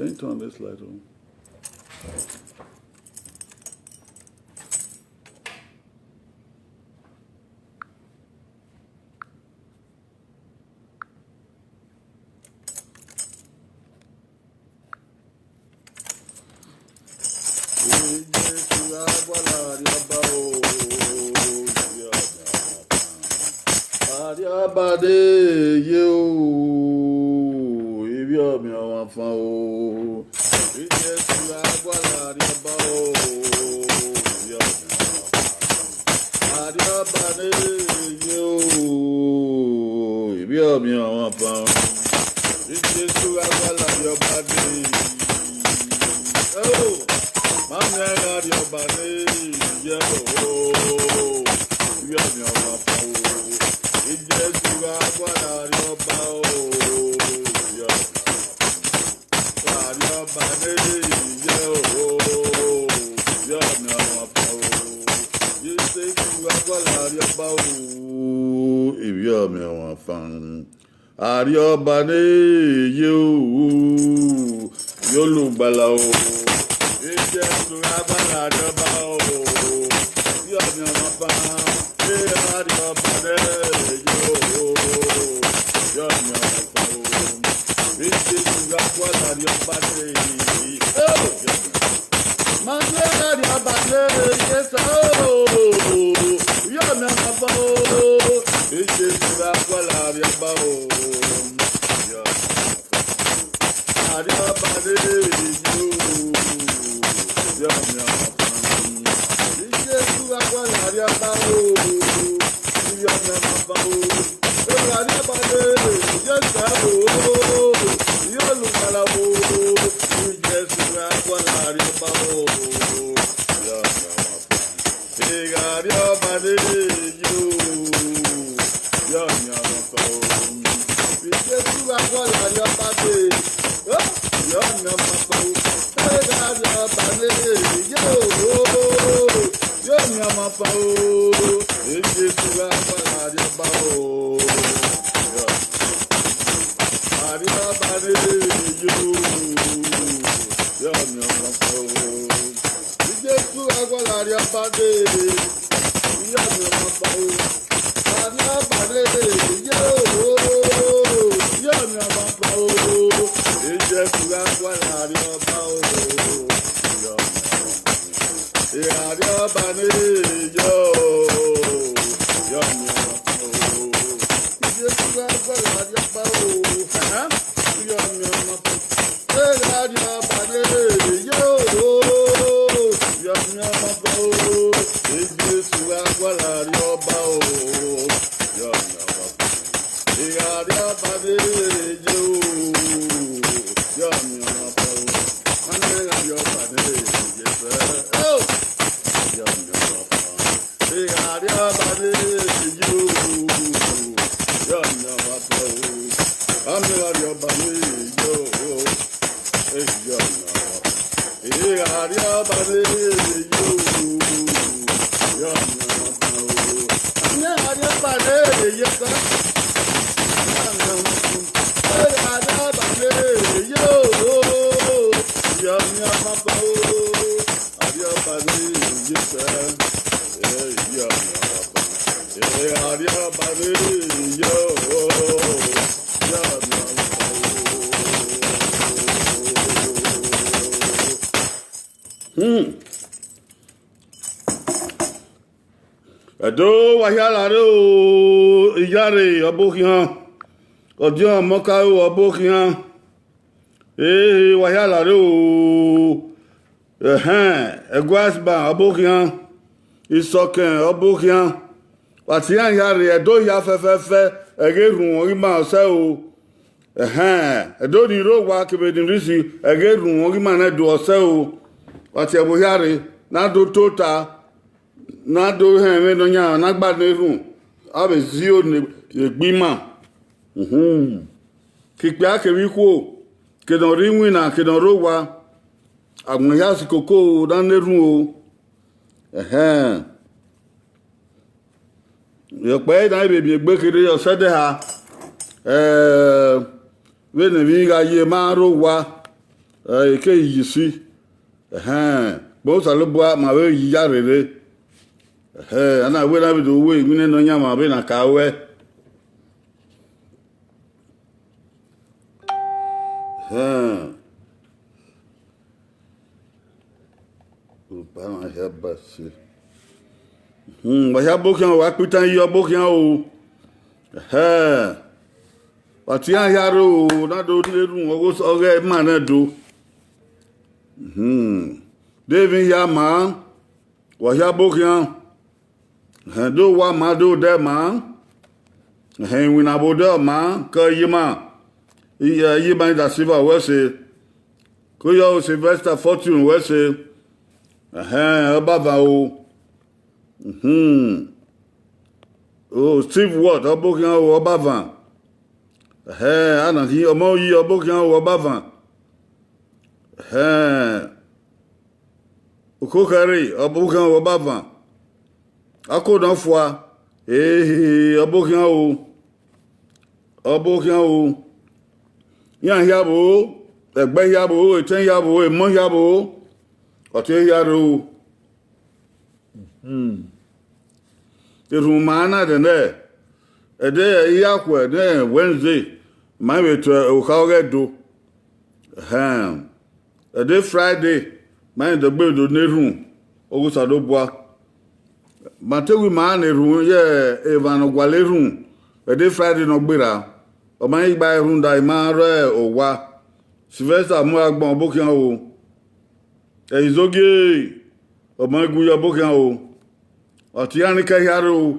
Can you turn this light on? Abade ye o, ibi omi àwọn afan o, ìjẹ́ sùúrù agbára àríọba o, ibi omi àwọn afan. Àríọbade ye o, ibi omi àwọn afan, ìjẹ́ sùúrù agbára àríọba de. Oh, mami ẹ̀ka àríọbade ye o, ibi omi àwọn afan o. Ìjẹ́sùúrù agbára àríọba o, àríọba nílé ìyẹ́ o, yọ̀ ní àwọn apá o. Ìjẹ́sùúrù agbára àríọba o, ìyẹ́ mi àwọn afá. Àríọba níyẹ́ o, yóò lùgbàlà o. Ìjẹ́sùúrù agbára àríọba o, yọ̀ ní àwọn apá. Àríọba níyẹ́. Edo wahialare o iyare obokihan odion moka o obokihan wahialare o egwasba obokihan isoken obokihan watiyan yare edo ya fefefe egerun ori ma ose o edo ni ro wa kebedin risi egerun ori ma na do ose o wati eboyare na do tota na do he no nya na gba nerun abe zio ne gbima kikpe akewi ku kedon ri wina kedon ro wa agun ya si koko na nerun o yo pe na be gbe kiri yo sede ha we ne mi ga ye ma ro wa Eke yisi. Bo salubwa mawe yare. Ana we na bido we mine no nyama be na kawe. Bana ya basi. Ba ya bokian wa pitan yo bokian o. Ati an yaro na do leru ogo oge ma na do. David ya man wa ya bokian. Do wa ma do de man. We na bo de man ka yima. Yima da Silva we say. Ko yo Sylvester Fortune we say. Abava o. Oh, Steve Watt, abokian o Abava. Ana hi omo yi abokian o Abava. Okokari, abokian o Abava. Akodan fois. Abokian o. Abokian o. Yan yabo, egbe yabo, eten yabo, emo yabo. Ote yaro. Irumana dene. Ede yakwe de Wednesday. My way to Okawe do. Ede Friday. My the bed do nerum. Ogusa do bois. Matewi man room ye Evan Gwalerum. Ede Friday no bira. O my by room da imare o wa. Sylvester mo agbon bokian o. Izoge omagu ya bokian o. Otiani ka yaro.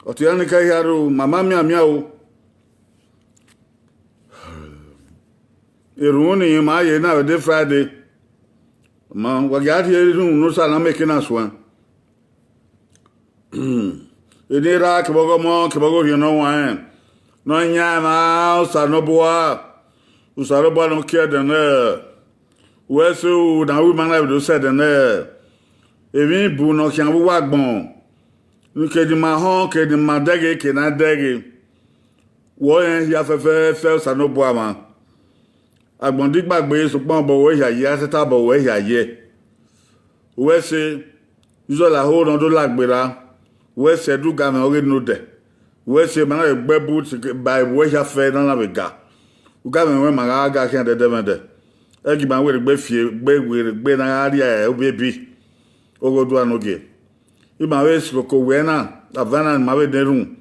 Otiani ka yaro mama mia o. Eruni ma ye na de Friday. Ma wagati erun no sala make na swan. Edira kebogo you know wan. No nya ma usanoboa. Usanoboa no care den Wesu na we man have said and even bu no kan wo agbon nu ke di ma hon ke di ma dege ke na dege wo yen ya fefe sanobo ama agbon di gbagbe so pon bo we ya ya seta bo we ya ye we se uzo la ho don do lagbera we se du ga me ore no de we se ma na gbe bu by we ya fe na na be ga u ga me we ma ga kan de mede egi ban we gbe fie gbe na area obebi ogodu anoge iba we soko we na avana ma we derun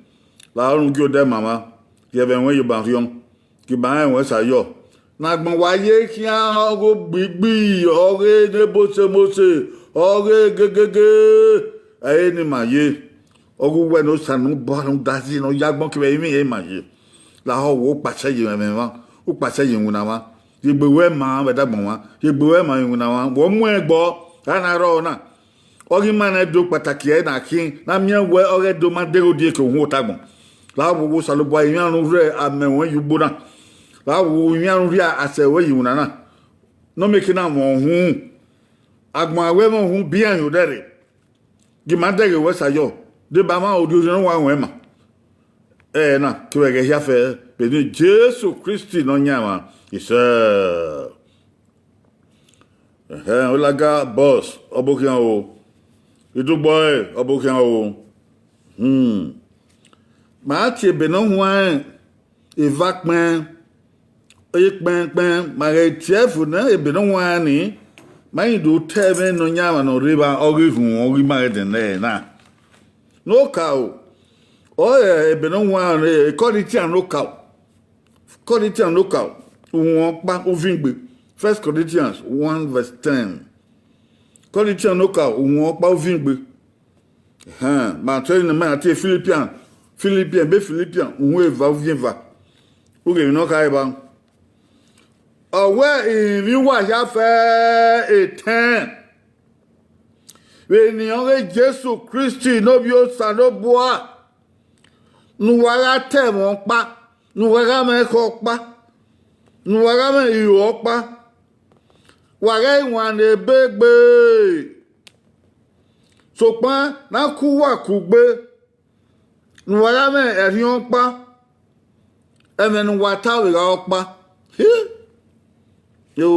la orun gi o de mama ye be won yoba rion ki ban we sayo na gbon waye ki an ogo gbigbi ore ne bose mose ore gegege aye ni maye ogo we no sanu bo no dazi no yagbon ki be mi e maye la ho wo pase yi me wa o pase yi wuna wa yegbewe ma be dagbon wa yegbewe ma yi wuna wa wo mu egbo ana ro na ogi mana do pataki e na kin na mi we ore do ma de odi ke hu tagbon la wo salobo yin anu re amewon yubo na la wo yin anu ri asewe yi wuna na no make na won hu agbon awe mo hu bi an yo dere gi ma dere we sayo de ba ma odi no wa won ma na ki we ge ya fe be ni Jesus Christ no nyama isa olaga boss obokian o boy obokian o ma ti be no wan evakpen pen ma re chef na e be no wan ni ma do tebe no nyama no riba ori ma de na no cow e be no wan e quality and local won pa ovingbe 1 Corinthians 1:10 quality and local won pa ovingbe ma tell you na ti Philippians won eva oviva o ge no kai ba owe iri wa ya fe 10 we ni o Jesus Christ no bi o sanoboa nu wara te won pa nu wara me ko pa nu wara me iyo pa wara iwan ebegbe so pa na ku wa ku gbe nu wara me erion pa emenu wa ta we ra pa Yo.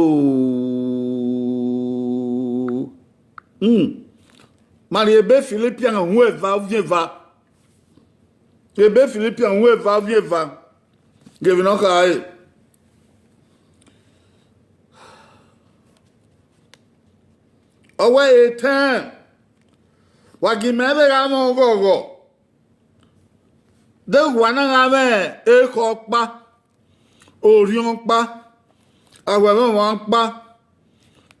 Marie B. Philippiens, où va, viens va. B. Philippiens, où va, viens va. Gevinons carré. Oh ouais, éteint. Wagimebe ramon gogo. De wana rame, ekokpa. Orion pa. Awewe wan pa.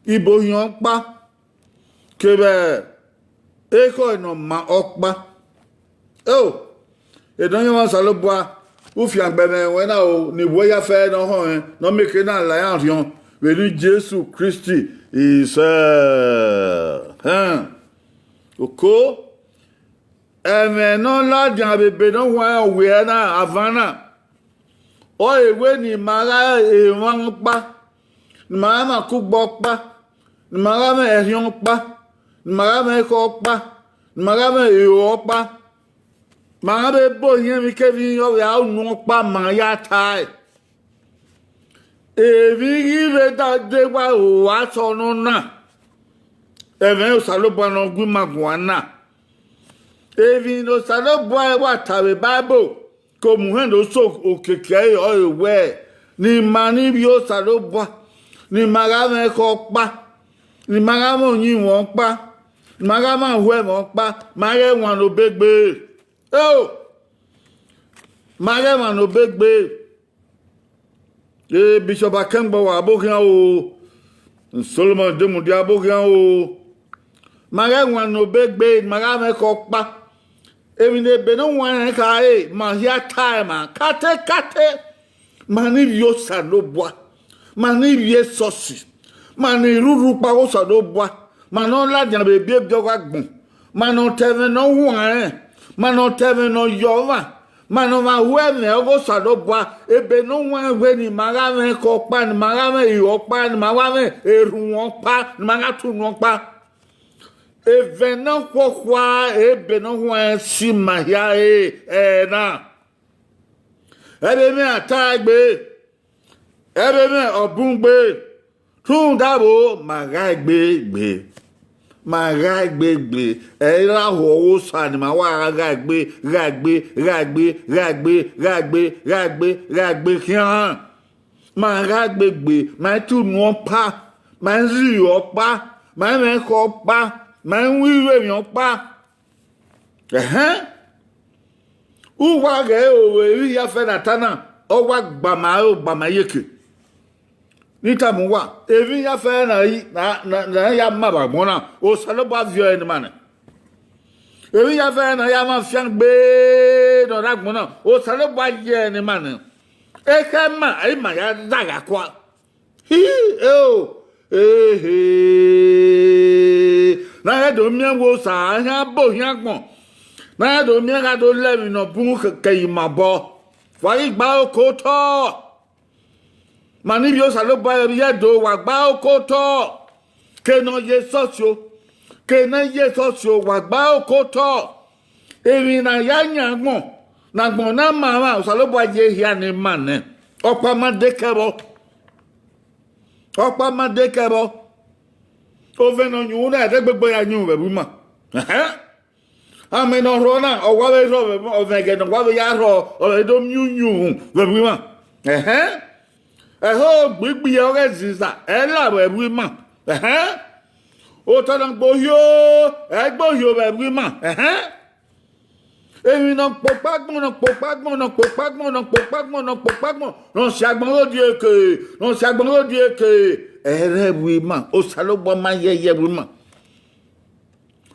Ibo yon pa. Kebe. Eko no ma okpa. Oh. Et donc, il va s'allonger boire. Ou fiang bébé, wena o, ni voya faire no ho, no meke na la yon. Venu Jésus Christ. Is Oko. Non la dian bébé non wa wena avana. O ewe ni mara e wan pa. Ni mara ma kubok pa. Ni mara ma erion pa. Ni mara ma ekok pa. Ni mara ma eyo pa. Mara bo yen mi kevi yo ya no pa ma ya tai. Evi ve da de wa o aso no na. Even o salo bo no gwi magwana. Evi no salo bo wa tawe bible. Ko muhen do so okeke o ewe. Ni mani bi o salo bo. Ni mara me ko pa. Ni mara mo yin won pa. Ni mara ma hwe mo pa. Mara wan no begbe. Oh! Mare man no begbe. Bishop Akengbo wa abokian o. Solomon Demudi abokian o. Mare wan no begbe, mara me kokpa. Emine beno wan ka ma hia time kate. Mani yo sadobwa. Mani ye sosi. Mani ruru pa o sadobwa. Manon la dian bebe biogagbon. Manon teve no wan. Manon teve no yova. Mano ma weme ogo sadobwa ebe no wan we ni magame ko pa ni magame yo pa ni magame eru won pa ni magatu won pa eve no kwokwa ebe no wan si mahia na ebe me atagbe ebe me obungbe tun dabo magagbe Maragbe, era ho sa ni ma wa ragbe kian. Maragbe, ma tu no pa, ma zi o pa, ma me ko pa, ma wi we yon pa. U wa ge o we ya fe na tana, o wa gba ma yeke. Nita muwa, evi ya fe na ya maba bona, o saloba vio en mana. Evi ya fe na ya ma fiang be no rak bona, o saloba ye en mana. Eka ma, ai ma ya daga kwa. Na ya do mi wo sa, ya bo ya gbon. Na ya do mi ga do le mi no bungu ke ma bo. Wa igba o ko to. Mani bio saloba ye do wa gba okoto ke no ye sosio wa gba okoto emi na ya nyagbon na gbon na mama saloba ye hia ni mane opa ma dekebo o ve no nyu na de gbegbo ya nyu be bu ma ame no ro na o wa be ro be o ve ge no wa be ya ro o do nyu be bu ma gbigbi ore ziza ela we wi ma o to dan gboyo egboyo we wi ma emi no popagbon no si agbon odi eke ere wi ma o salogbo ma ye wi ma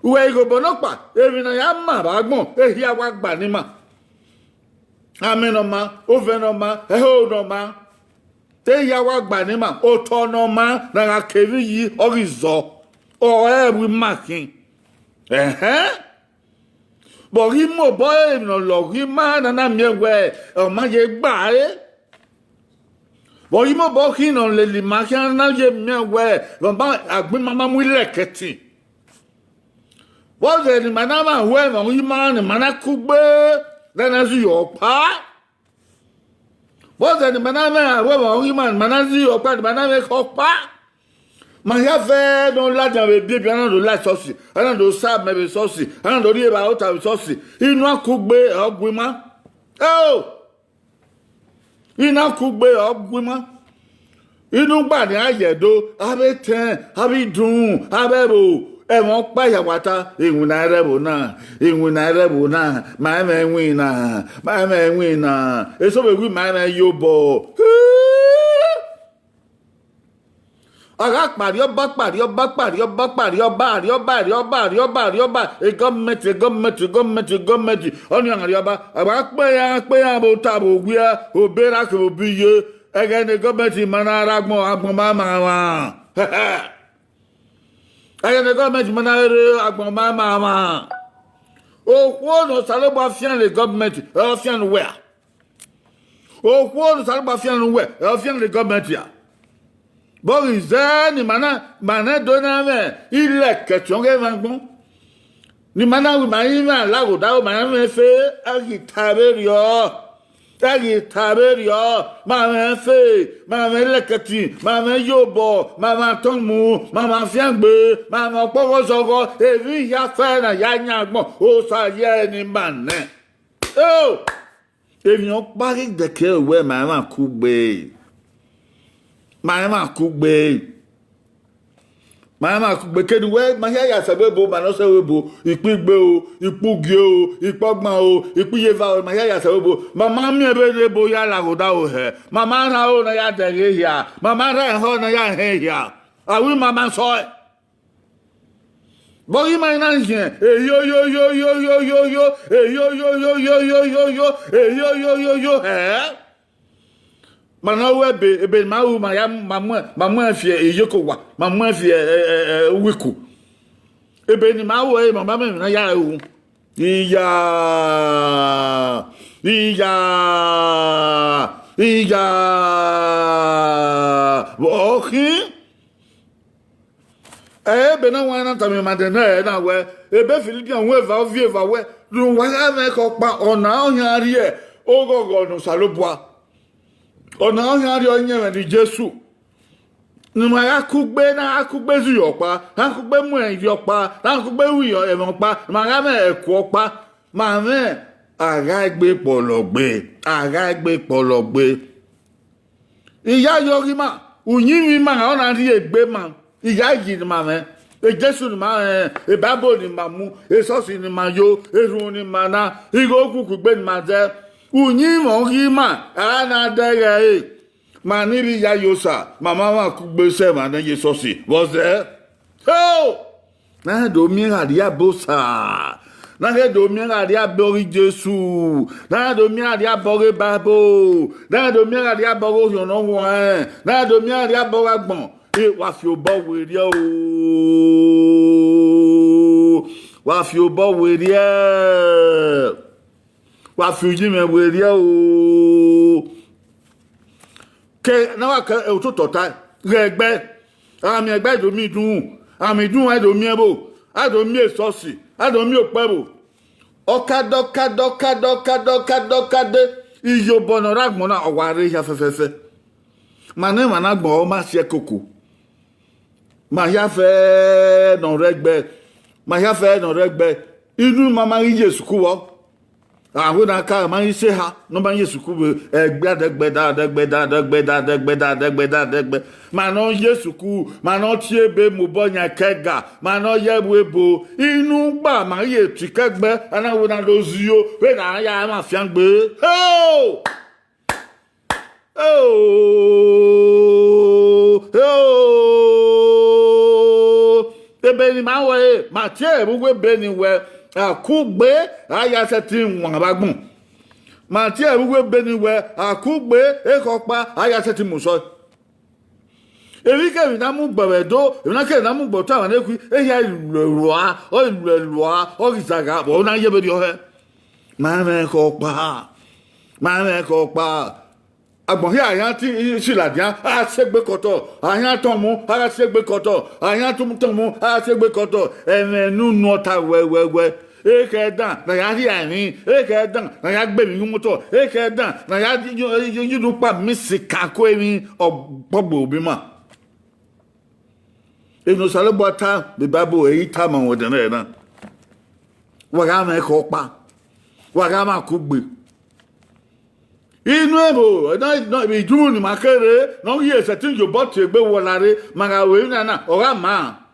we go bonopa emi no ya ma ba gbon ehi awa gba ni ma ameno ma o ve no ma no ma te ya wa gba ni ma o to no ma na ga kevi yi orizo o wi makin bo ri mo bo e no lo ri ma na mi we o ma ye gba bo ri mo bo ki no le li ma kan na ye mi we lo ba agbin mama mu leketi bo ze ni ma na ma we mo ri ma ni ma na kugbe na zu yo pa What's the manana? Whoever human manazi or part manana copa. My have no lad of a baby, I don't do light saucy. I don't do sab maybe saucy. I don't do about out of saucy. You know cook bay of women. Oh, you know cook bay of women. You know bad I do. Have a 10, have it doom, have a ẹ wọ́n pààyà wata ìwùn náà rẹ̀bù náà máa mẹ́ wìn náà èso bèbí máa mẹ́ yóò bọ̀ ọ̀gá pàrí ọba gọ́ọ̀mẹ̀tì ọ̀nà àrí ọba àgbà péyà bó tàbí ògbíà òbẹ́rà kò bí yé ẹgẹ́ ni gọ́ọ̀mẹ̀tì mọ́nà arágbọ̀n máa wà. I am the government managere agbon mama. Oh, no salaba fian the government, fian where? Oh, no salaba fian where? Fian the government ya. But is there ni mana doname? Il est question que ni mana we maïma la go da mana fe agitaberio. Maman fait, maman lekati, maman yobo, maman tomu, maman fiangbe, maman porozogo, et lui ya fait na ya nyagmo, oh ça y est ni mané. Oh! Et nous parlons de que ouais maman koubé. Maman koubé. Mama gbeke ni we ma ya sabe bo ma no se we bo ipigbe o ipugi o ipogban o ipiyeva o ma ya sabe bo mama mi ebe de bo ya la go da o he mama ra o na ya de ge ya mama ra ho na ya he ya awi mama so bo yi ma na nje yo he Manawe be mau mamma fie eyokowa mamma fie wiku ebe ni mawo mama me na ya wu iya ohi ebe na wana tami madena na we ebe Philippian we va vie va we lu wa me ko pa ona ohari e ogogo no salobua ọ̀nà ọ̀hìnrìn ọ̀nyẹ̀rẹ̀ ní Jésù nínú akúgbé náà akúgbé zu yọ̀pa akúgbé mú ẹ̀yìn yọ̀pa akúgbé wù yọ̀ ẹ̀mọ̀ pa màá mẹ́ ẹ̀kọ́ pa màá mẹ́ àrá ẹgbẹ́ pọ̀lọ̀gbé ìyá yọrí mà òyìn mi mà ọ̀nà rí ẹgbẹ́ mà ìyá yìí ni mà mẹ́ Jésù ni mà ìbábò ni mà mú èsọ́sì ni mà yó èrò ni mà ná ìgò òkùnkùn gbé ni mà jẹ́. Unyi mongi ana dege maniri ya yosa mama wa kugbese mana yesosi was there oh na do mi dia bosa na do mi dia bori Jesu na do mi dia bori babo na do mi dia bori yono won na do mi dia bori agbon e wa fi o bo were o wa fi o bo were wa fuji me weria o ke na wa ka e to tota regbe ami egbe do mi dun e do mi ebo a do mi esosi a do mi opebo okadokade iyo bono ragmo na oware ya fefefe mane mana gbo o ma se koko ma ya fe no regbe inu mama Jesu kuwo àwọn aka ma ise ha no ba Yesu ku egbe ma no Yesu ku ma no tie be mo bonya kega ma no ye webo inu gba ma ye tikegbe ana wo na lozio we na ya ma fiangbe ebe ni ma we ma tie bu we be ni we akugbe ayaseti nwabagbun ma ti eruwe beniwe akugbe ekopa ayaseti muso erike na mu gberedo na na mu gbota wa neku ehia iluwa o gisaga bo na yebe di ohe ma me kopa agbon hi ayan ti siladian a segbe koto ayan tomu ara segbe koto ayan tum tomu a segbe koto enenu nota wewewe ekedan na ya ri arin ekedan na ya gbe mi moto ekedan na ya you pa misika ko emi ogbogbo obi ma enu sale bota the bible e ta ma wo de na wa ga ma ko pa wa ga ma ku gbe inu ebo na bi ju ni makere no ye se tin jo bot egbe wo lare ma ga we na ora ma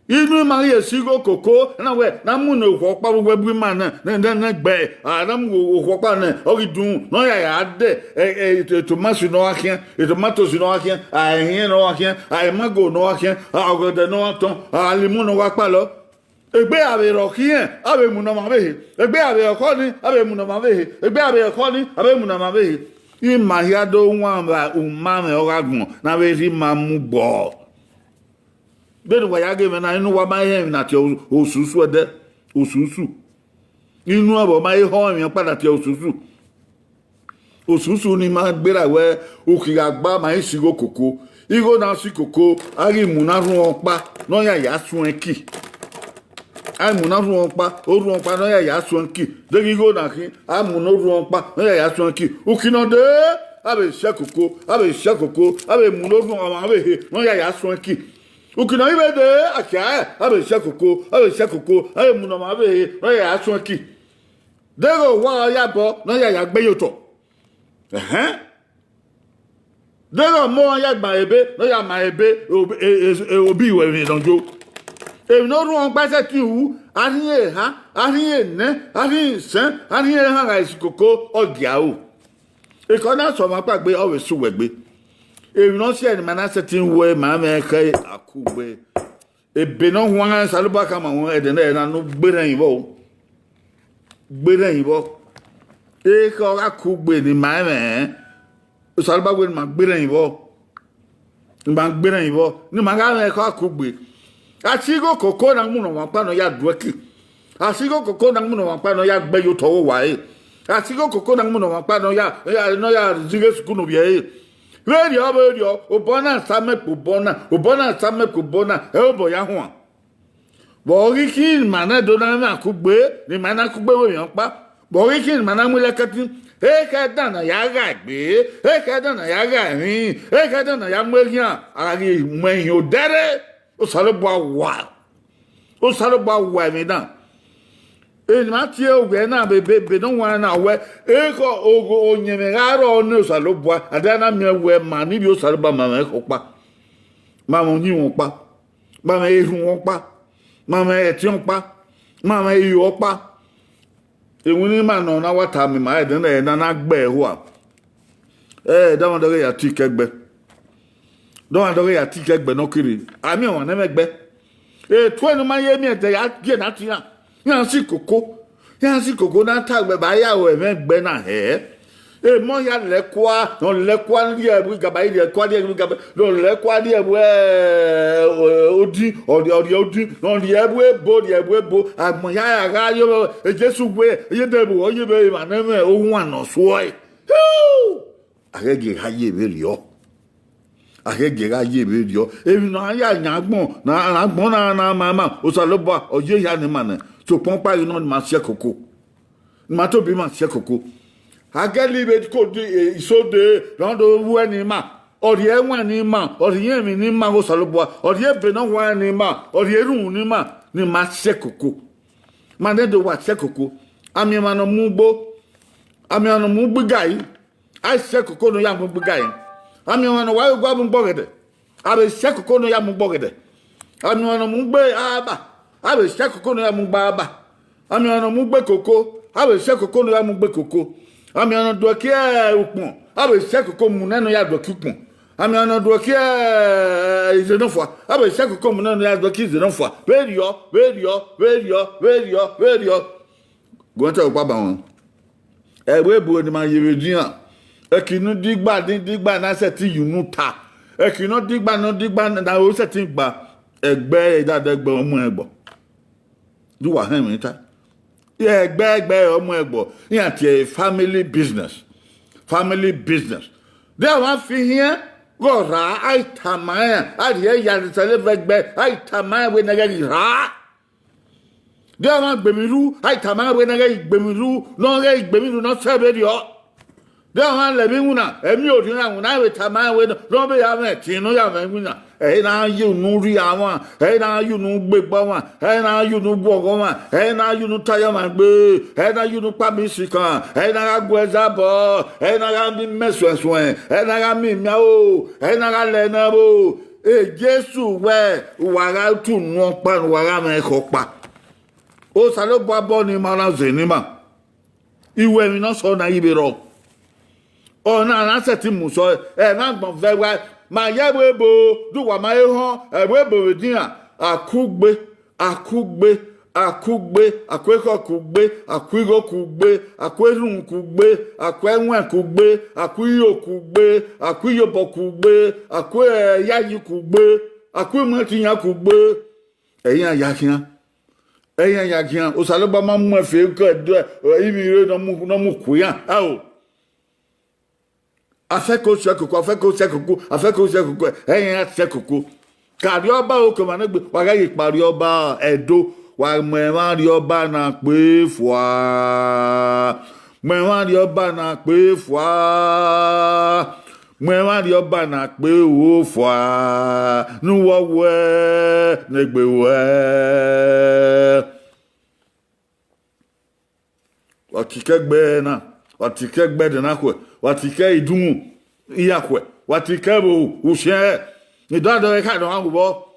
inu ma ye sigo koko na we na mu no ko pa gbogbo bi ma na gbe na mu ko pa na o ri dun no ya de tomato no akin tomato no akin ahin no akin mango no akin agode no ton limu no wa pa lo egbe ave ro kiyen ave mu no ma be egbe ave ko ni ave mu no ma be egbe ave ko ni ave mu no ma be ima ya do wa ba umma me o gagun na we ri ma mu gbo bẹ́ẹ̀ni wà yá gẹ́mẹ́ náà inú wa máa yẹ́ ìrìn àti òṣùṣù ẹ̀dẹ́ òṣùṣù inú ọ̀bọ̀ máa yẹ́ hàn ìrìn padà àti òṣùṣù ni máa gbéra wẹ́ òkè àgbá máa ń ṣìgò kòkó ìgò náà sí kòkó àrí ìmúná rún wọn pa náà yà yà sún ẹ kì àrí ìmúná rún wọn pa ó rún wọn pa náà yà yà sún ẹ kì dégí ìgò náà kí àmúná rún wọn pa náà yà yà sún ẹ kì òkè náà dé àbẹ̀ ìṣẹ́ kòkó àbẹ̀ ìmúná rún wọn àbẹ̀ náà yà yà sún ẹ kì ukina ibe de akia abe shekoko abe munoma abe no ya asunki dego wa ya bo no ya gbe yoto dego mo ya gba ebe no ya ma ebe obi we mi donjo e no run pa se ti wu ariye ha ariye ne ariye sen ariye ha ga isikoko ogia o e ko na so ma pa gbe o we su we gbe èmi náà sí ẹni máa náà sẹ́tí ń wọ ẹ máa mẹ́ẹ̀kẹ́ àkúgbé èbè náà wọ́n á sálúbà ká máa wọ́n ẹ̀dẹ̀ náà ẹ̀ náà ló gbérẹ̀yìn bọ́ èkó àkúgbé ni máa mẹ́ẹ̀ sálúbà gbé ni máa gbérẹ̀yìn bọ́ ni máa ká mẹ́ẹ̀kọ́ àkúgbé àtìgò kòkó náà múnà wọn pa náà yà dúẹ́kì àtìgò kòkó náà múnà wọn pa náà yà gbẹ́yò tọ́wọ́ wáyé àtìgò kòkó náà múnà wọn pa náà yà zígé sukùnù bíẹ́ radio obona samepo bona e obo ya ho bo ri ki mana do na na kugbe ni mana kugbe wo yan pa bo ri ki mana mu lekati e ka dana ya ga gbe e ka dana ya ga rin e ka dana ya mu yan ari mu yin o dere o sare bo wa mi dan e ma ti o gbe na be no wa na we e ko ogo onyeme garo no salobwa adana mi we ma ni bi o saloba ma me ko pa ma mo ni won pa ma me ehun won pa ma me eti won pa ma me iyo pa ehun ni ma no na wata mi ma e den na gbe ho a da won dore ya ti kegbe no kiri ami won na megbe e to enu ma ye mi e de ya ge na ti ya yansi koko na tagbe ba ya we megbe na he e mo ya lekwa no lekwa ni ebu gaba ile lekwa ni ebu gaba no lekwa ni ebu odi no ni ebu ebo agbon ya ga yo Jesu gbe ye debu oye be ma na me ohun ano so e agege haye be rio ebi na ya nyagbon na mama o saloba oye ya ni mane so pompa you know ma se koko ma to bi ma se koko ageli be ko di isode rondo wu ni ma ori enwa ni ma ori yen mi ni ma o saloba ori ebe na wa ni ma ori erun ni ma se koko ma ne do wa se koko ami ma no mu gbai ai se koko no ya mu gbai ami wọn wá yóò gbọ́ mú gbọ́gẹ̀dẹ̀ àbẹ̀ ṣẹ́ kòkó ní ya mú gbọ́gẹ̀dẹ̀ ami wọn mú gbé àbà àbẹ̀ ṣẹ́ kòkó ní ya mú gbá àbà ami wọn mú gbé kòkó àbẹ̀ ṣẹ́ kòkó ní ya mú gbé kòkó ami wọn dùn kí òpọ̀n àbẹ̀ ṣẹ́ kòkó mú nẹ́nu ya dùn kí pọ̀n ami wọn dùn kí ìzẹ̀nùfà àbẹ̀ ṣẹ́ kòkó mú nẹ́nu ya dùn kí ìzẹ̀nùfà wéèdìọ́ gbọ́ntẹ́ òpá bà wọn ẹ̀wé bu ni máa yẹ̀rẹ̀ díyàn ekinu digba na se ti yunu ta ekinu digba na o se ti gba egbe idade egbe omo egbo du wa han mi ta ye egbe omo egbo yan ti family business there one thing here go ra ai tamaya ari ya tele egbe ai tamaya we na ga ra de ma gbemiru ai tama we na gbemiru no gbemiru no sebe dio de ma le bi una emi odi na una we tama we no be ya me tin no ya me una na you nu ri awon na you nu gbegbo won na you nu gbogo won na you nu tayo ma gbe na you nu pa mi sikan na ga gbo ezabo na ga mi mesuesu na ga mi mia o na ga le na bo Jesu we wara tu nu pa wara me ko pa o salo bo abo ni ma na zenima iwe mi no so na ibero o na seti mu so na gbon ve wa ma yebebo du wa ma ehon ebebo wedina akugbe akweko kugbe akwigo kugbe akwerun kugbe akwenwen kugbe akwiyo kugbe akwiyobo kugbe akwe yayi kugbe akwematinya kugbe eyan yakian o salo ba ma mu efe ko do ibi re no mu kuyan ao afeko sekoko eyan sekoko kari oba o ko ma na gbe wa ga yi pari oba Edo wa me ma ri oba na pe fua me ma ri oba na pe fua me ma ri oba na pe wo fua nu wo we ne gbe we watikegbe na watikegbe de na kwe watike idumu iyakwe watike bo ushe ni dodo e ka do anwo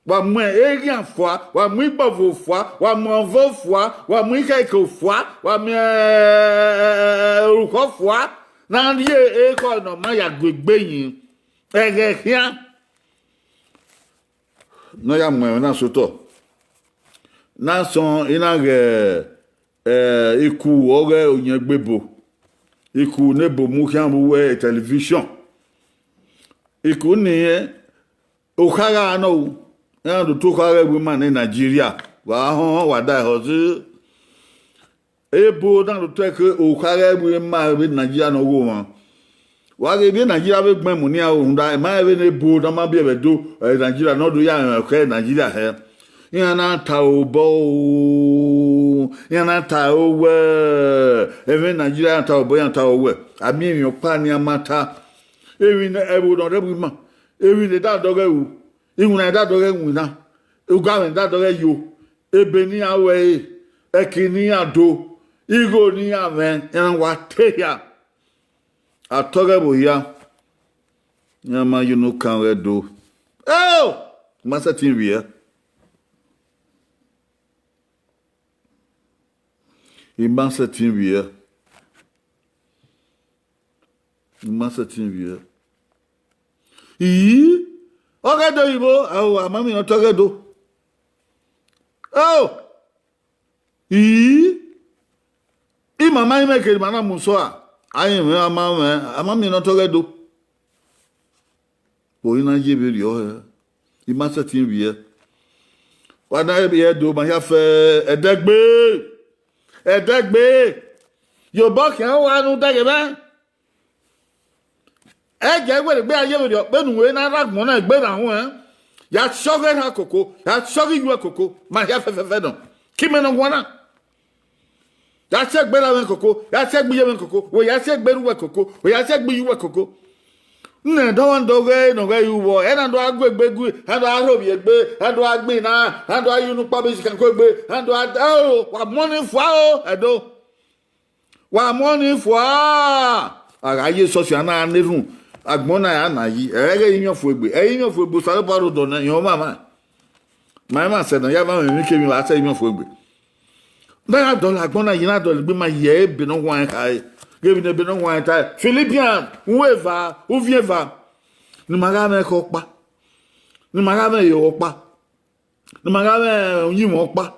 wa mu eri afwa wa mu ibovo fwa wa mu ovo fwa wa mu ike fwa wa mu uko fwa na ye e ko no ma ya gbegbe yin ege hia no ya mu na soto na son ina ge iku ore onye gbebo iku nebo mu kan bu we television iku ni o kara no na do to kara we man in Nigeria wa ho wa dai ho zi ebo na do to ke o kara we man in Nigeria no wo won wa ge bi Nigeria be gbon mu ni a o nda ma be ne bo na ma bi e do Nigeria no do ya ke Nigeria he yana ta obo yana ta owe even Nigeria ta obo yana ta owe ami mi opa ni amata ewi na ebo don rebu ma ewi ne da doge wu iwu na da doge wu na uga da doge yo ebe ni awe ekini ado igo ni amen yana wa te ya atoge bo ya nyama you no kan we do oh masa tin wi Immense tinvier. Ogedo ibo, awo amami no togedo. Oh. Mama ime ke mana musoa. Ayi me amami no togedo. O ina jibiri o. Immense tinvier. Wada e do ma ya fe edegbe. Edegbe Yorùbá kan wa nu dege ba je we gbe aye we pe nu we na ragbon na gbe ra won ya soge ha koko ya soge yu koko ma ya fe don ki me no wona ya se gbe ra we koko ya se gbe ye we koko we ya se gbe ru we koko we ya se gbe yu we koko nne do wan do ge no ge yu wo e na do agbegbe gu ha do arobi egbe ha do agbe na ha do ayunu pa be kan ko egbe ha do wa money fwa o edo wa money fwa araye social na nerun agbon na ya na yi ere yin fo egbe sare baro do na yan mama se na ya ba mi ke mi wa se yin fo egbe na do agbon na yin na do gbe ma ye ebe no wan kai Give me the one time. Philippians, whoever, whoever. Ni magame kokpa. Ni magame yopa. Ni magame yimopa.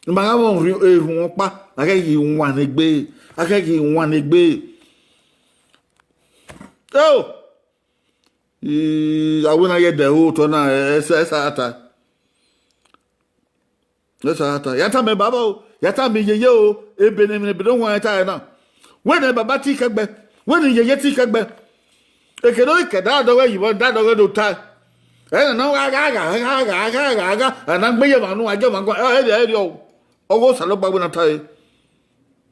Ni magame ehunpa. Akeki wan egbe. Akeki wan egbe. Oh. Awuna ye de ho to na esa ata. Esa ata. Yata me baba o. Yata me yeye o. Ebe ne be don wan ata na. When baba ti kagbe when yeye ti kagbe e ke do ke da do we yibo da do we do ta no gaga and I'm being one I don't go oh salo babu na tai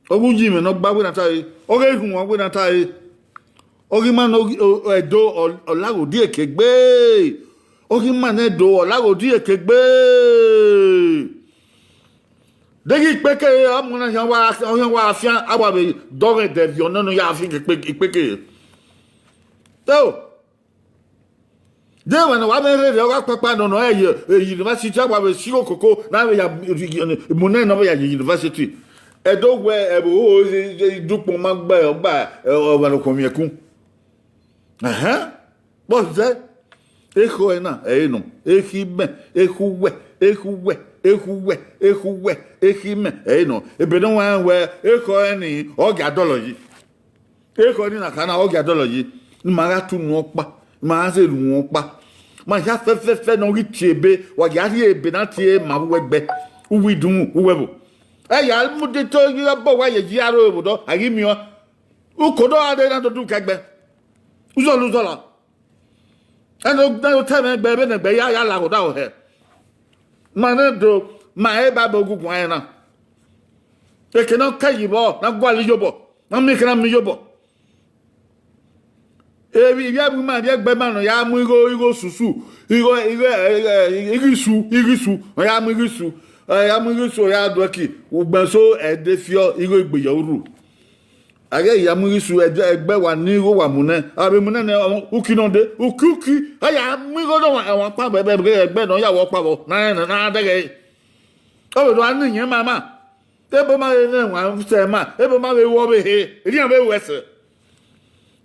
ogu jimi no babu na tai oge gun wa na tai ogi man edo olago die kegbe ogi man edo olago die kegbe degi peke amuna yan wa afian ababe dore de vion no ya afi peke so de wana wa be re wa papa no university ababe siro koko na ya munene no ya university edo we ebo dupon magba ogba o no komiekun bo ze eko na no ehibe ehuwe ehime no ebedo wan we eko ni ogadology eko ni na kana ogadology ni mara tu nu opa ma se lu opa ma ja fe no ri tiebe wa ja ri ebe na tie ma wegbe uwi dun uwebo ya mu de to yi bo wa ye ji aro obodo agi mi o ukodo ade na to du kegbe uzo la eno do teme gbe na gbe ya la goda o he mana do ma e ba bogu kwa na e ke no kai bo na gwa li yobo na mi kra mi yobo e bi ya bu ma de gbe ma no ya mu igo susu igo irisu ya mu irisu ya mu irisu ya do ki ugbenso e de fio igo igbeyo ru age ya mu irisu egbe wa ni igo wa mu ne abi mu ne ukinonde ukuki aya mu igo do wa pa bebe egbe no ya wo pa bo na dege o do an yin mama ebo ma ne wa se ma ebo ma we wo be he ri an be wese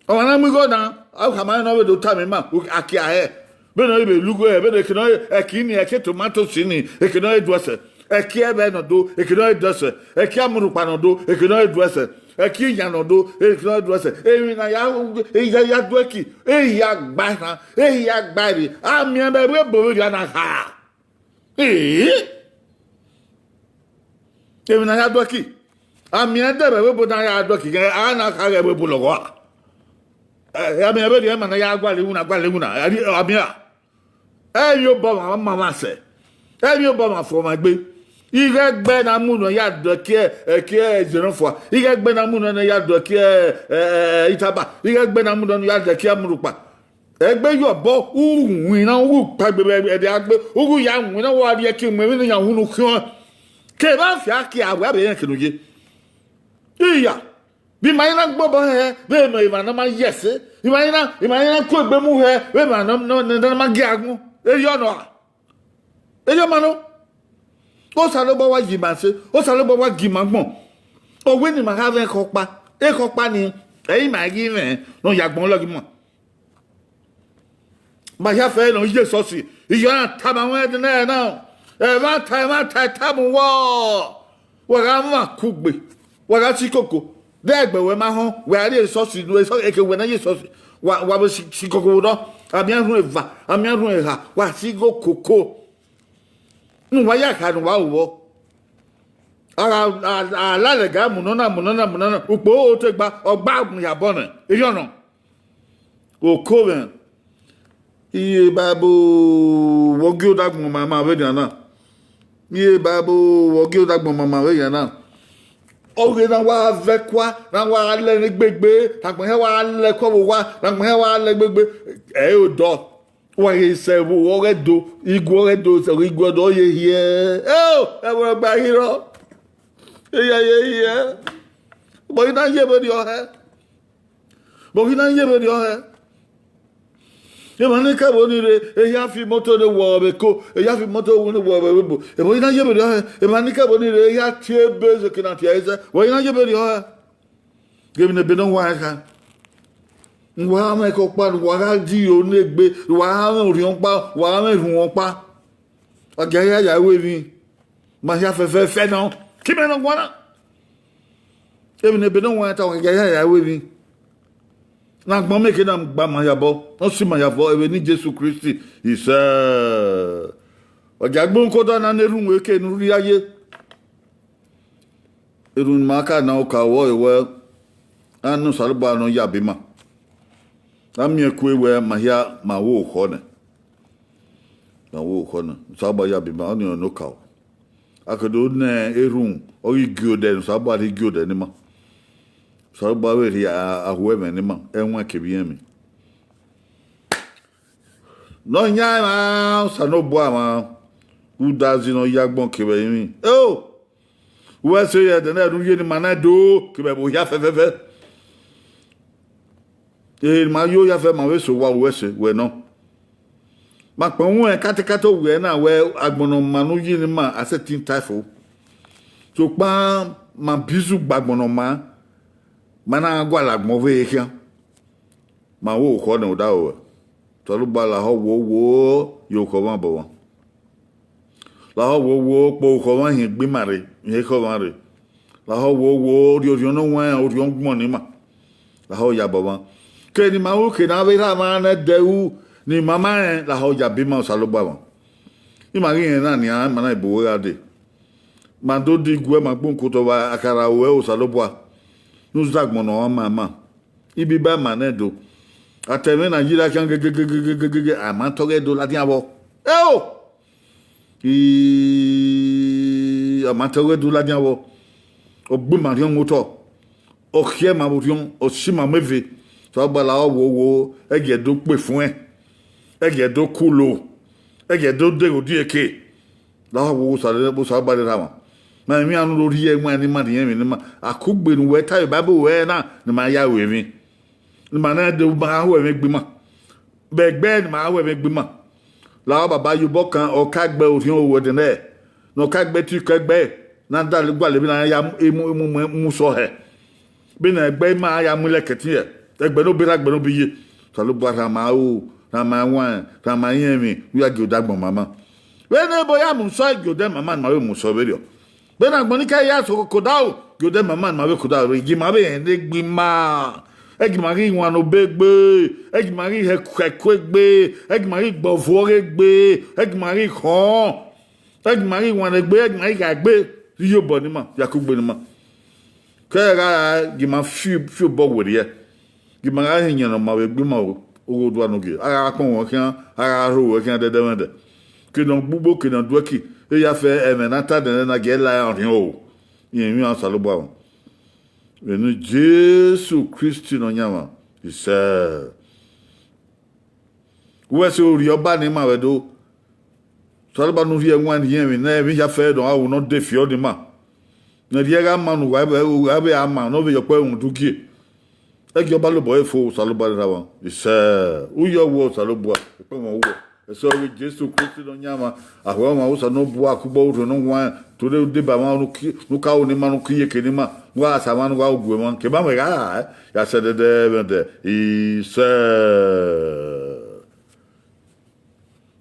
o na mu igo na o ka ma no be do ta me ma akia he be no be lugo he be no kino ekini eke tomato sini ekino edwese eki ebe no do ekino edwese eki amuru pa no do ekino edwese eki ya no do ekino edwese ewi na ya do eki ya gba na ya gba ri ami ebe we bo ri na ha ewi na ya do eki ami ebe we bo na ya do eki ana ka ge we bo logo ya mi ebe ri ma na ya gwa le na ami yo bo mama se yo bo ma fo ma gbe ige gbe na mu no ya do ki jeronfo ige gbe na mu no ya do ki itaba ige gbe na mu no ya do ki amurupa egbe yo bo uwin na wu pa gbe e de agbe ugu ya win na wa de ki mu ni ya hunu kan ke ba fi aki awe be yan kinuje iya bi ma ina gbo bo he be no iba na ma yes iba ina ko gbe mu he be ma no na ma gi agun eyo no eyo manu o sa lo bo wa ji ma se o sa lo bo wa gi ma gbon o we ni ma ha ve ko pa ni eyin ma gi me no ya gbon lo gi mo ma ya fe no je so si iyo na ta ma we de na e ma ta mu wo wa ga ma ku gbe wa ga ti koko de egbe we ma hon we ari so si no so eke we na je so si wa bo si koko do amian ru eva amian ru eha wa si go koko nu wa ya ka nu wa wo ala le ga mu no na upo o te gba ogba gun ya bona eyo no o ko ben iye babu wogi o dagun mama we na iye babu wogi o dagun mama we na oge na wa ve kwa na wa le ni gbegbe tagbon he wa le ko wa tagbon he wa le gbegbe e o do wa ye se wo re do se igwo do ye here e wo gba hiro ye bo ina ye be di o he ye mani ka bo ni re e ya fi moto de wo be ko e ya fi moto wo ni wo be bo e bo ina ye be di o he e mani ka bo ni re ya tie be ze kina tie ze wo ina ye be di o he ge mi ne be no wa ka wa ma ko pa wa ga di o ne gbe wa ma ri on pa wa ma ru on pa aga ya we mi ma ya fe no ki me no gwana e mi ne be no wa ta wa ga ya we mi na gbon me ke na gba ma yabo no si ma yabo e ni Jesus Christ is ọjà gbon ko da na neru we ke nu ri aye erun ma ka na o ka wo ewe anu salba no ya bi ma ami eku ewe ma ya ma wo ho ne na wo kono saba ya bi ma oni no ka akodo na erun ori giode saba ri giode ni ma saba we ri ahwe me ni ma enwa kebi mi no nya ma sano bo ama udazi no yagbon kebe mi we se ya de na ru ye ni ma na do kebe bo ya fe ma yo ya fe ma we so wa we se we no ma pon we katekate we na we agbono manu yi ni ma asetin taifo so pa ma bizu gbagbono ma na agwa lagmo we kian ma wo ko na da o to lu ba la ho wo yo ko ma bo la ho wo po ko ma hin gbe mare ye ko ma re la ho wo ri no wa o ri on gbon ni ma la ho ya bo wa ke ni ma o ke na be ra ma na de u ni mama la ho ya bima salogba won imagine na ni a mana ibo we ade ma do di gwe ma gbon ko to wa akara we o salogba nu zagmo no mama ibi ba ma na do ateme Nigeria kan gege ama to ge do la ti abo ama to ge do la ti abo o gbe ma rion moto o khie ma rion o si ma meve to gba la wo ege do pe fun ege do kulo ege do de odi eke la wo sare bo sa ba de rama na mi anu lori e mu ni ma de yen mi ni ma akugbe nu we ta bible we na ni ma ya we mi ni ma na de ba ho we gbe ma begbe ni ma ho we gbe ma la baba yu bo kan o ka gbe o o wo de ne no ka gbe ti ka gbe na da le gba le bi na ya mu so he bi na gbe ma ya mu le keti e egbe no bi ra gbe no bi ye so lo ba ra ma o Rama wan, Rama yemi, we are good dagbo mama. When a boy am so good dem mama ma we mu so berio. When agbonika ya so kodao, good dem mama ma we kodao, gi ma be en gbi ma. Egi mari wan obegbe, egi mari hekwegbe, egi mari gbovoregbe, egi mari khon. Egi mari wan egbe, egi mari gagbe, yo boni ma, yakugbe ni ma. Kera gi ma fi bo wori e. Gi ma ga yin no ma we gbi ma o. O do anoge ara pon won kan ara ro wo kan de que donc bubo que dans doit qui e ya fait menata de na ge la rien o yin mi an salobo awon enu Jesus Christ no nyama isa wo se ori oba ni ma we do salobo no ri enwan yin mi na mi ya fait don awu no de fi o di ma na ri ga ma no wa be ama no be yo pe un dukie egi oba lo boy fo salobo ra wa ise uyo wo salobo pe mo wo so we Jesus Christ no nyama ahwa ma wo no bo akugbo ro no wan to de ba ma no ka oni ma no kiye ke ni ma wa sa ma no wa ogwe mo ke ba me ga ya se de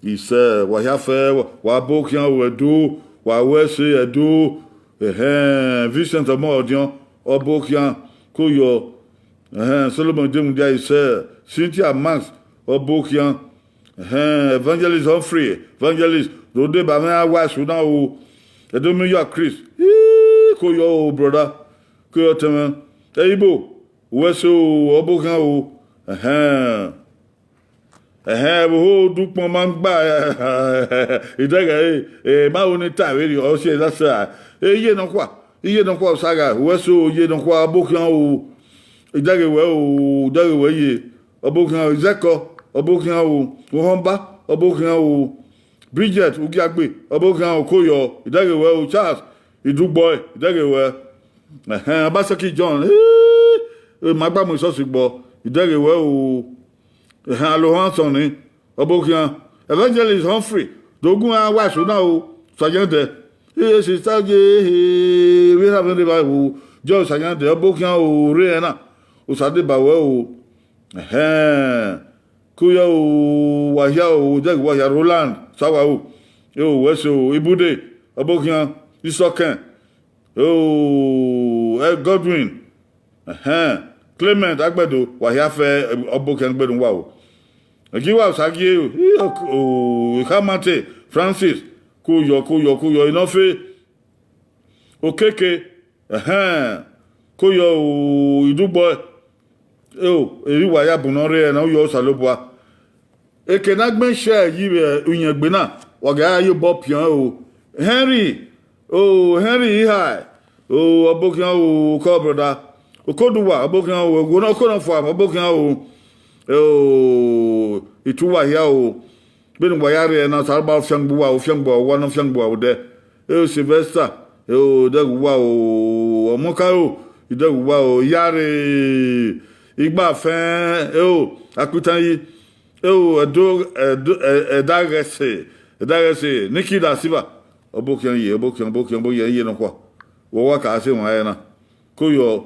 ise wa ya fe wa bo kian wo do wa we se edo Vincent mo odion obo kian ko yo Solomon James Dia Cynthia Max Obokian Evangelist Humphrey Evangelist Rode Bama wa Sudan o Edo New York Chris ko yo brother ko yo tema Ibo Weso Obokian o wo dupon ma gba idaga ma oni ta we o se la sa iye no kwa saga Weso iye no kwa Obokian o idage we ye Obokian Zeko Obokian o Ohomba Obokian o Bridget Ugiagbe Obokian o Koyo idage we o Charles Idugboy idage we Abasaki John magba mo so sigbo idage we o Alohanson ni Obokian Evangelist Humphrey dogun wa so na o sajande sister je we have the Bible jo sajande Obokian o re na Usade bawe o kuya o wahia o jeg wahia Roland sawa o yo weso Ibude Obokian Isoken o Godwin Clement Agbedo wahia fe Obokian Agbedo wa o Ejiwa Sagie o Kamate Francis kuyo inofe Okeke kuyo o Idugbo eriwa ya bunore na yo salobwa ekenagbe share yi unyegbe na waga you bopian o Henry hi o abokian o ko brother o koduwa abokian o go na ko na fo abokian o ituwa ya o benu wayare na sarba fiangbuwa wana fiangbuwa o de Sylvester de wa o omoka o de wa o yare igba fen akutan yi edagese Niki da Silva obokian boye no kwa wo wa ka se won na koyo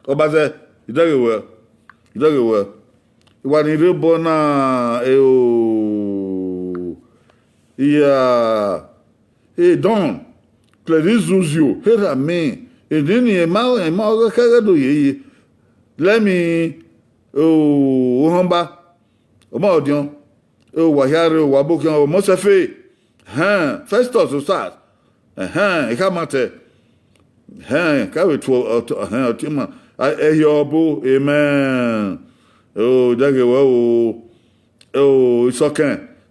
obaze idagewe iwa ni rebo na don Clarice Zuzio hera me edini e ma o ka do ye let me ohamba o ma odion wa yare wa bokian o mo se fe Festus o start e ka mate ka we to otima eyobo amen dagewe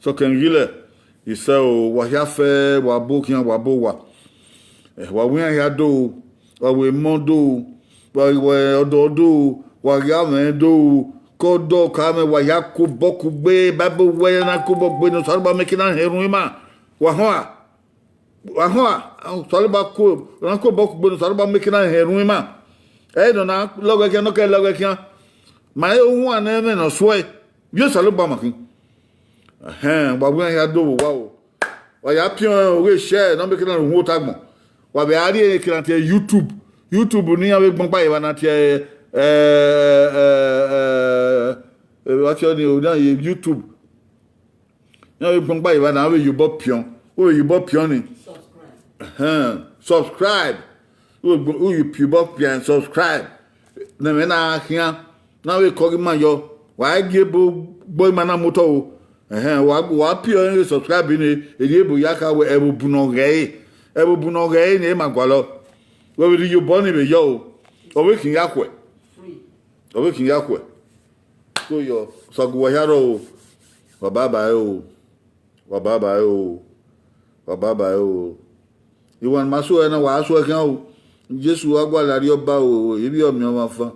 soken gile ise wa ya fe wa bokian wa bo wa wi ya do wa we mondo wa ododo wa ya me do kodo ka me wa ya ko boku gbe babo we na ko bogbe no sorba mekina herun ma wa ho sorba ko na ko boku gbe no sorba mekina herun ma no na logo ke no ke logo ke ma e ohun aneme no so e yo sorba makin wa wi ya do wa ya pion we share no mekina hu tagbon wa be ari e kirante YouTube ni awe gbon pa iwa na ti what you do YouTube now we gbon pa iwa na we yubo pion ni subscribe we yubo pion subscribe na me na kian na we ko ma yo wa ge boy mana moto o wa pion subscribe ni eri ebu yaka we ebu buno ge ni magwalo we will you born be yo owekin yakwe so yo saguwa yaro wa baba yo iwan maso na wa aso kan o Jesu agwa lari oba o ebi omi o ma fan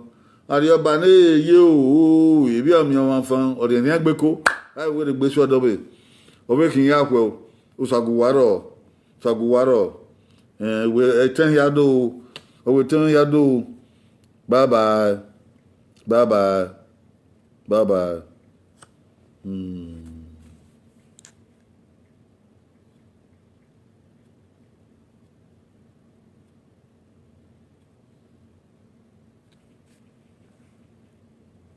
ari oba na ye o ebi omi o ma fan o de ni agbeko ai we de gbe so do be owekin yakwe o saguwaro we eten yado we ten yado bye bye